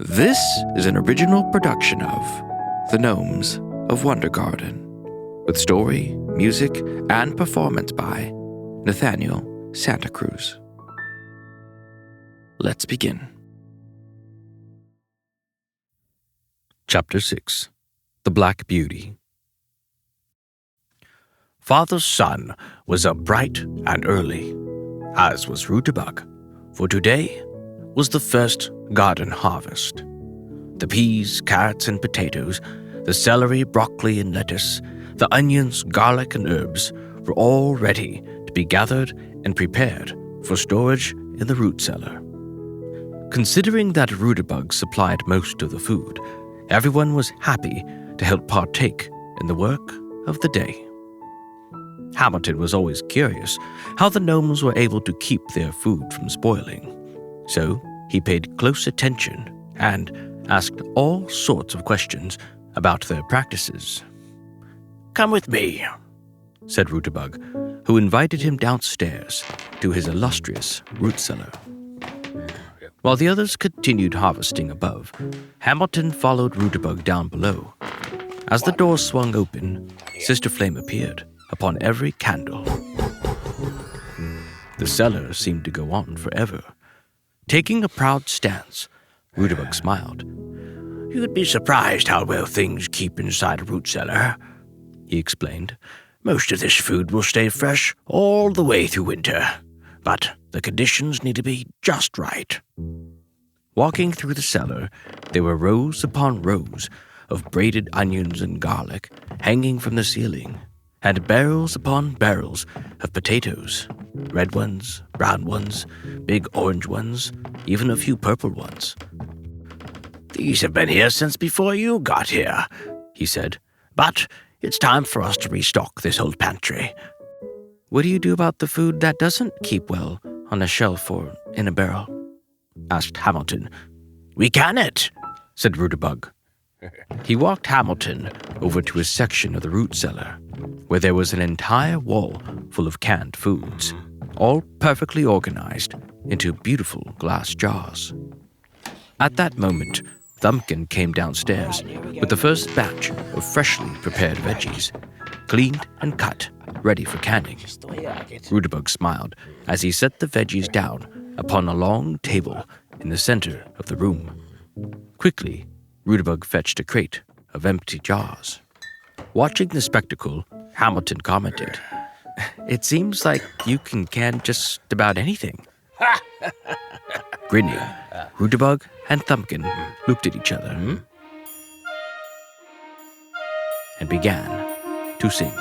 This is an original production of The Gnomes of Wondergarten, with story, music, and performance by Nathaniel Santa Cruz. Let's begin. Chapter 6. The Black Beauty. Father's son was up bright and early, as was Rutabug, for today was the first garden harvest. The peas, carrots, and potatoes, the celery, broccoli, and lettuce, the onions, garlic, and herbs were all ready to be gathered and prepared for storage in the root cellar. Considering that Rutabug supplied most of the food, everyone was happy to help partake in the work of the day. Hamilton was always curious how the gnomes were able to keep their food from spoiling, so he paid close attention and asked all sorts of questions about their practices. "Come with me," said Rutabug, who invited him downstairs to his illustrious root cellar. While the others continued harvesting above, Hamilton followed Rutabug down below. As the door swung open, Sister Flame appeared upon every candle. The cellar seemed to go on forever. Taking a proud stance, Rutabug smiled. "You'd be surprised how well things keep inside a root cellar," he explained. "Most of this food will stay fresh all the way through winter, but the conditions need to be just right." Walking through the cellar, there were rows upon rows of braided onions and garlic hanging from the ceiling, and barrels upon barrels of potatoes, red ones, brown ones, big orange ones, even a few purple ones. "These have been here since before you got here," he said, "but it's time for us to restock this old pantry." "What do you do about the food that doesn't keep well on a shelf or in a barrel?" asked Hamilton. "We can it," said Rutabug. He walked Hamilton over to a section of the root cellar, where there was an entire wall full of canned foods, all perfectly organized into beautiful glass jars. At that moment, Thumbkin came downstairs with the first batch of freshly prepared veggies, cleaned and cut, ready for canning. Rutabug smiled as he set the veggies down upon a long table in the center of the room. Quickly, Rutabug fetched a crate of empty jars. Watching the spectacle, Hamilton commented, "It seems like you can can just about anything." Grinning, Rutabug and Thumbkin looked at each other and began to sing.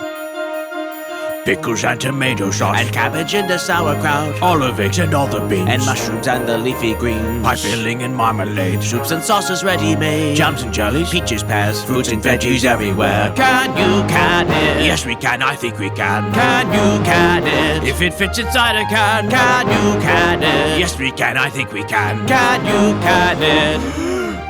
"Pickles and tomato sauce, and cabbage and the sauerkraut, olive eggs and all the beans, and mushrooms and the leafy greens, pie filling and marmalade, soups and sauces ready-made, jams and jellies, peaches, pears, fruits and veggies everywhere. Can you can it? Yes, we can, I think we can. Can you can it? If it fits inside a can. Can you can it? Yes, we can, I think we can. Can you can it?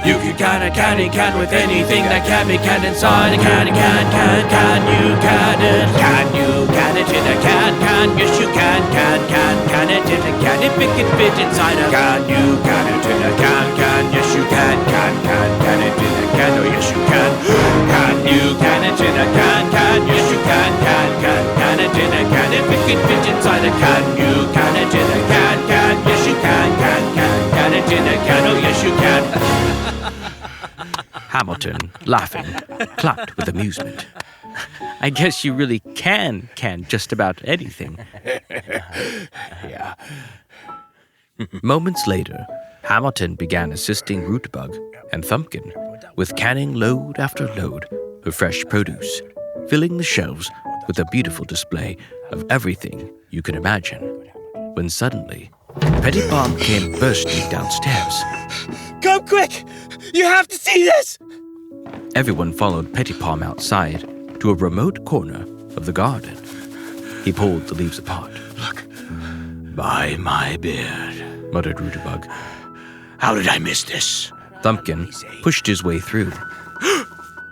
You can can a candy can with anything that can be canned inside a can. Can you can it? Can you can it in a can? Yes, you can it in a can. If it can fit inside a can you can it in a can? Yes, you can it in a can. Oh, yes, you can. Can you can it in a can? Yes, you can it in a can. If it can fit inside a can you can it in a can? Yes, you can it in a can. Oh, yes, you can. Hamilton, laughing, clapped with amusement. "I guess you really can just about anything." Yeah. Moments later, Hamilton began assisting Rutabug and Thumbkin with canning load after load of fresh produce, filling the shelves with a beautiful display of everything you could imagine, when suddenly, Petipom came bursting downstairs. "Come quick! You have to see this!" Everyone followed Petipom outside to a remote corner of the garden. He pulled the leaves apart. "Look, by my beard," muttered Rutabug. "How did I miss this?" Thumbkin pushed his way through.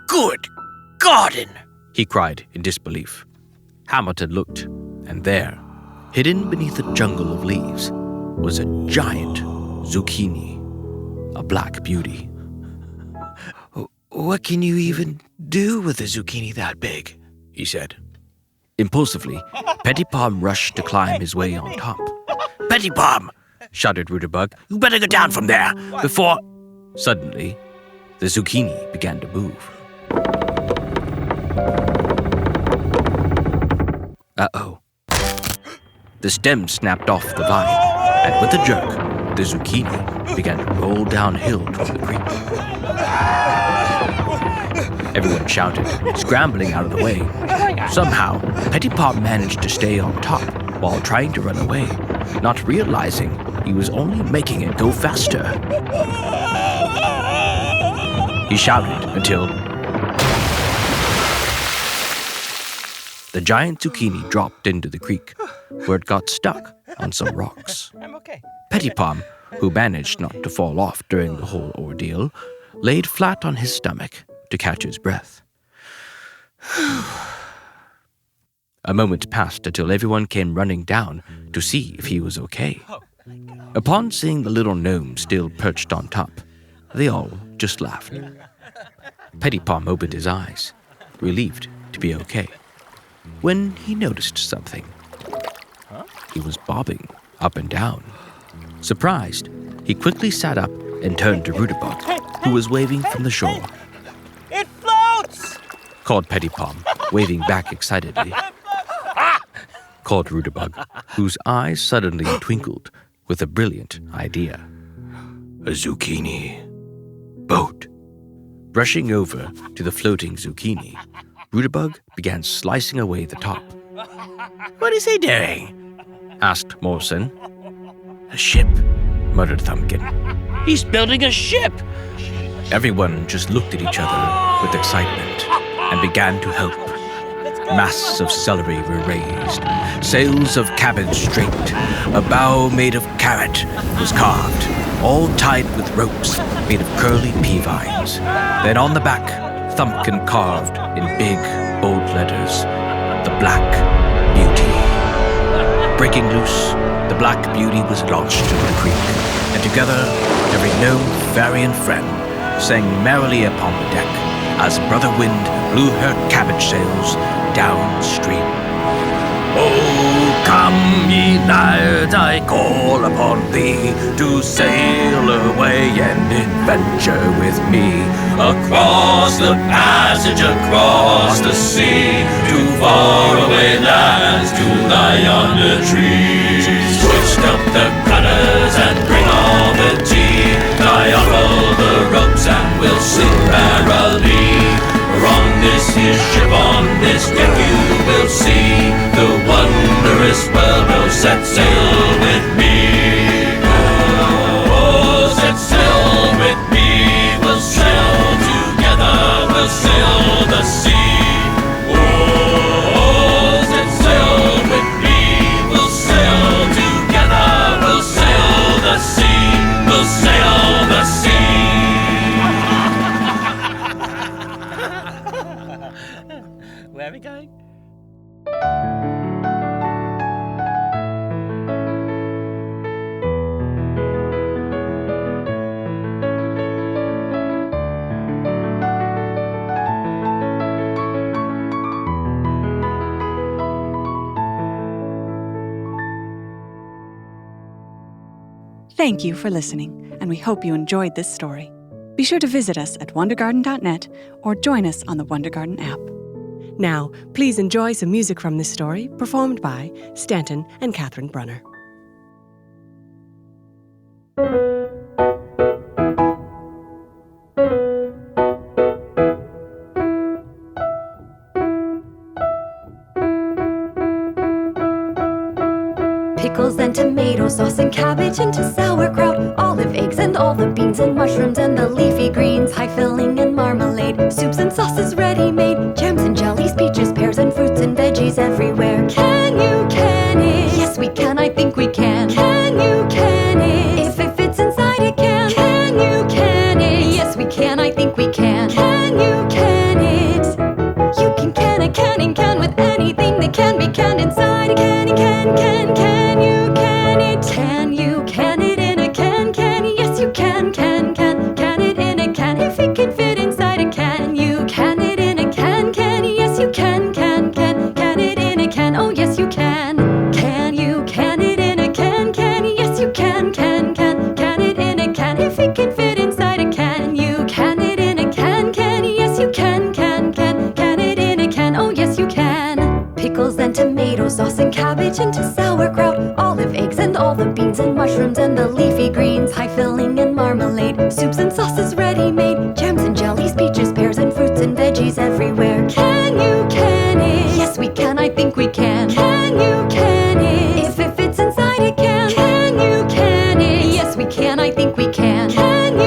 "Good garden!" he cried in disbelief. Hamilton looked, and there, hidden beneath a jungle of leaves, was a giant zucchini. a black beauty. What can you even do with a zucchini that big? He said. Impulsively, Petipom rushed to climb his way on top. Petipom! Shouted Rutabug. You better get down from there before... Suddenly, the zucchini began to move. Uh-oh. The stem snapped off the vine, and with a jerk, the zucchini began to roll downhill toward the creek. Everyone shouted, scrambling out of the way. Somehow, Petipom managed to stay on top while trying to run away, not realizing he was only making it go faster. He shouted until the giant zucchini dropped into the creek, where it got stuck on some rocks. Petipom, who managed not to fall off during the whole ordeal, laid flat on his stomach to catch his breath. A moment passed until everyone came running down to see if he was okay. Upon seeing the little gnome still perched on top, they all just laughed. Petipom opened his eyes, relieved to be okay, when he noticed something. He was bobbing up and down. Surprised, he quickly sat up and turned to Rutabug, who was waving from the shore. It floats! Called Petipom, waving back excitedly. Called Rutabug, whose eyes suddenly twinkled with a brilliant idea. A zucchini boat. Rushing over to the floating zucchini, Rutabug began slicing away the top. What is he doing? Asked Morrison. A ship, Muttered Thumbkin. He's building a ship. Everyone just looked at each other with excitement and began to help. Masts of celery were raised, sails of cabbage draped, a bow made of carrot was carved, all tied with ropes made of curly pea vines. Then on the back, Thumbkin carved in big, bold letters, the Black Beauty. Breaking loose, the Black Beauty was launched into the creek, and together, every gnome, fairy, and friend sang merrily upon the deck as Brother Wind blew her cabbage sails downstream. Oh, come ye lads, I call upon thee to sail away and adventure with me. Across the passage, across the sea, to faraway lands, to lie under trees. Twist up the cutters and bring all the tea. Tie off all the ropes and we'll sail merrily. On this his ship, on this deck you will see the wondrous world. Oh, set sail with me. Oh, set sail with me. We'll sail together, we'll sail the sea. Oh, set sail with me. We'll sail together, we'll sail the sea. We'll sail the sea. Where are we going? Thank you for listening, and we hope you enjoyed this story. Be sure to visit us at wondergarten.net or join us on the Wondergarten app. Now, please enjoy some music from this story performed by Stanton and Catherine Brunner. Pickles and tomato sauce and cabbage into sauerkraut, olive eggs and all the beans and mushrooms and the leafy greens, high filling and marmalade, soups and sauces ready-made, jams and jellies, peaches, pears and fruits and veggies everywhere. Can it? Yes, we can, I think we can. Can it? If it fits inside it can. Can it? Yes, we can, I think we can. Can it? You can it, can with anything that can be canned inside a can you can it? Can you can it in a can? Yes, you can it? cabbage into sauerkraut, olive eggs and all the beans and mushrooms and the leafy greens, pie filling and marmalade, soups and sauces ready-made, jams and jellies, peaches, pears and fruits and veggies everywhere. Can it? Yes, we can, I think we can. Can it? If it fits inside a can. Can it? Yes, we can, I think we can. Can it?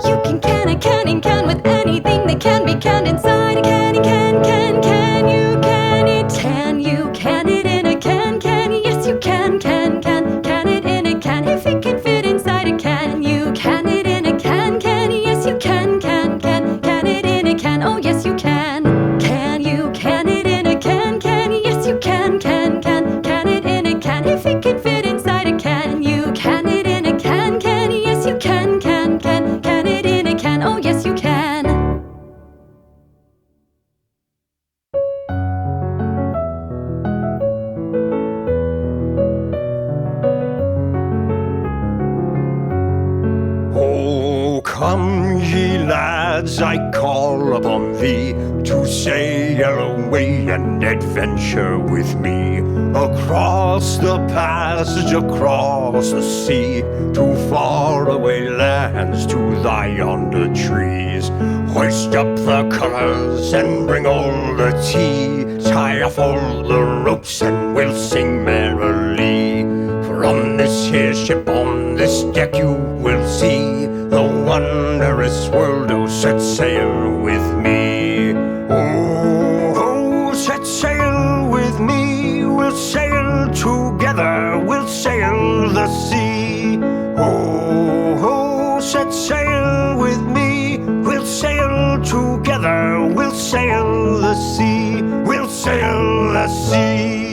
You can a canning can with anything that can be canned inside a can. Can you can it? Can you can it in a can? Yes, you can it in a can. If it can fit inside a can, you can it in a can. Yes, you can it in a can. Oh, yes, you can. Can you can it in a can? Yes, you can it in a can. If it can fit inside a can, you can it in a can. Yes, you can it in a can. Oh, yes, you can. Oh, come ye lads, I call upon thee to sail away and adventure with me across the passage, across the sea, to faraway lands, to thy yonder trees. Hoist up the colors and bring all the tea, tie off all the ropes and we'll sing merrily. For on this here ship, on this deck, you will see the wondrous world. Oh, set sail with me. Oh, set sail with me. We'll sail together. We'll sail the sea. Oh, set sail with me. We'll sail together. We'll sail the sea. We'll sail the sea.